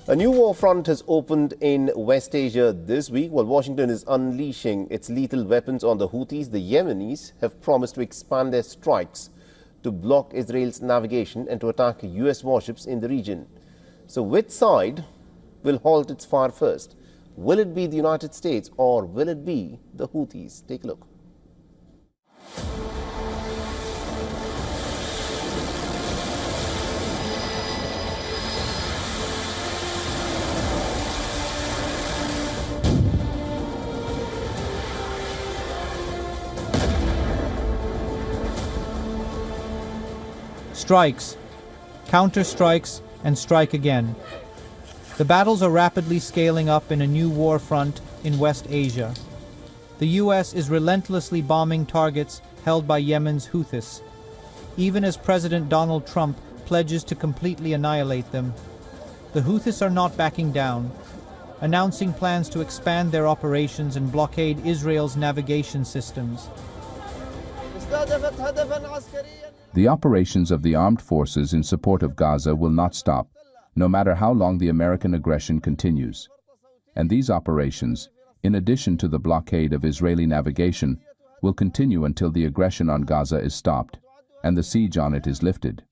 A new war front has opened in West Asia this week. While Washington is unleashing its lethal weapons on the Houthis, the Yemenis have promised to expand their strikes to block Israel's navigation and to attack US warships in the region. So which side will halt its fire first? Will it be the United States or will it be the Houthis? Take a look. Strikes, counter-strikes, and strike again. The battles are rapidly scaling up in a new war front in West Asia. The U.S. is relentlessly bombing targets held by Yemen's Houthis, even as President Donald Trump pledges to completely annihilate them. The Houthis are not backing down, announcing plans to expand their operations and blockade Israel's navigation systems. The operations of the armed forces in support of Gaza will not stop, no matter how long the American aggression continues. And these operations, in addition to the blockade of Israeli navigation, will continue until the aggression on Gaza is stopped and the siege on it is lifted.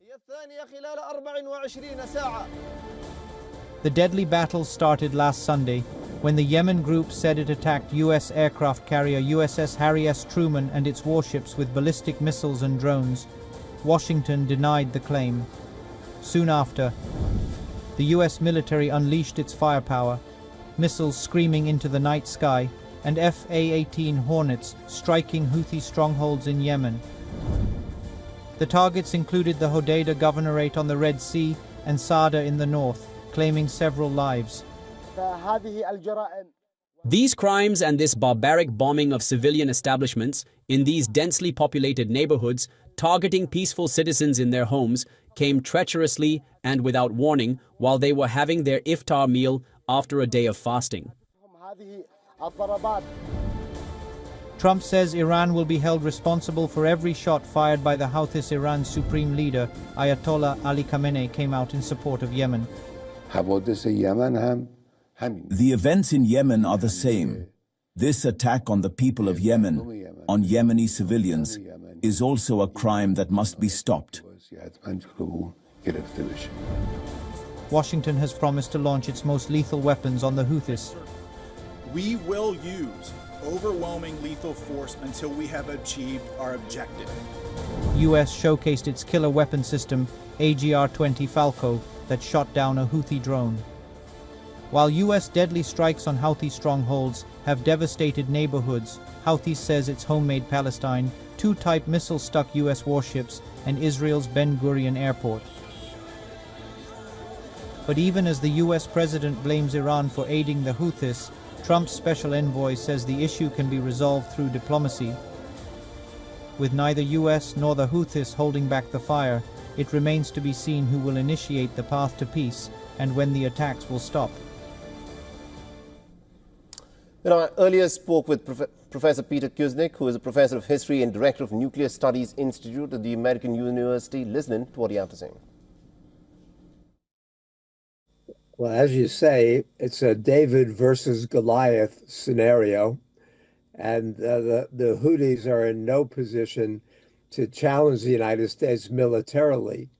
The deadly battles started last Sunday when the Yemen group said it attacked U.S. aircraft carrier USS Harry S. Truman and its warships with ballistic missiles and drones. Washington denied the claim. Soon after, the U.S. military unleashed its firepower, missiles screaming into the night sky, and F-A-18 Hornets striking Houthi strongholds in Yemen. The targets included the Hodeidah Governorate on the Red Sea and Sada in the north, claiming several lives. These crimes and this barbaric bombing of civilian establishments in these densely populated neighborhoods, targeting peaceful citizens in their homes, came treacherously and without warning while they were having their iftar meal after a day of fasting. Trump says Iran will be held responsible for every shot fired by the Houthis. Iran's supreme leader, Ayatollah Ali Khamenei, came out in support of Yemen. The events in Yemen are the same. This attack on the people of Yemen, on Yemeni civilians, is also a crime that must be stopped. Washington has promised to launch its most lethal weapons on the Houthis. We will use overwhelming lethal force until we have achieved our objective. U.S. showcased its killer weapon system, AGR-20 Falco, that shot down a Houthi drone. While U.S. deadly strikes on Houthi strongholds have devastated neighborhoods, Houthis says its homemade Palestine, two Type missile-stuck U.S. warships, and Israel's Ben Gurion airport. But even as the U.S. president blames Iran for aiding the Houthis, Trump's special envoy says the issue can be resolved through diplomacy. With neither U.S. nor the Houthis holding back the fire, it remains to be seen who will initiate the path to peace and when the attacks will stop. I earlier spoke with Professor Peter Kuznick, who is a professor of history and director of Nuclear Studies Institute at the American University. Listen to what he had to say. Well, as you say, it's a David versus Goliath scenario, and the Houthis are in no position to challenge the United States militarily.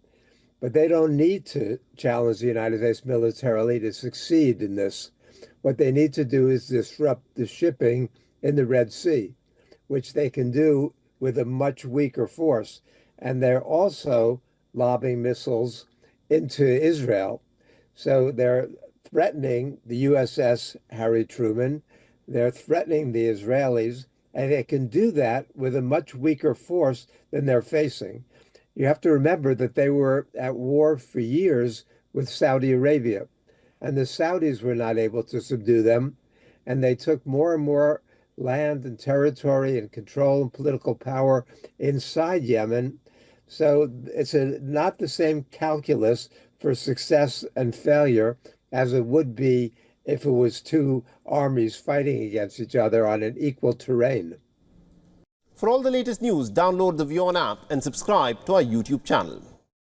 But they don't need to challenge the United States militarily to succeed in this. What they need to do is disrupt the shipping in the Red Sea, which they can do with a much weaker force. And they're also lobbing missiles into Israel. So they're threatening the USS Harry Truman. They're threatening the Israelis, and they can do that with a much weaker force than they're facing. You have to remember that they were at war for years with Saudi Arabia, and the Saudis were not able to subdue them, and they took more and more land and territory and control and political power inside Yemen. So it's not the same calculus for success and failure as it would be if it was two armies fighting against each other on an equal terrain. For all the latest news, download the WION app and subscribe to our YouTube channel.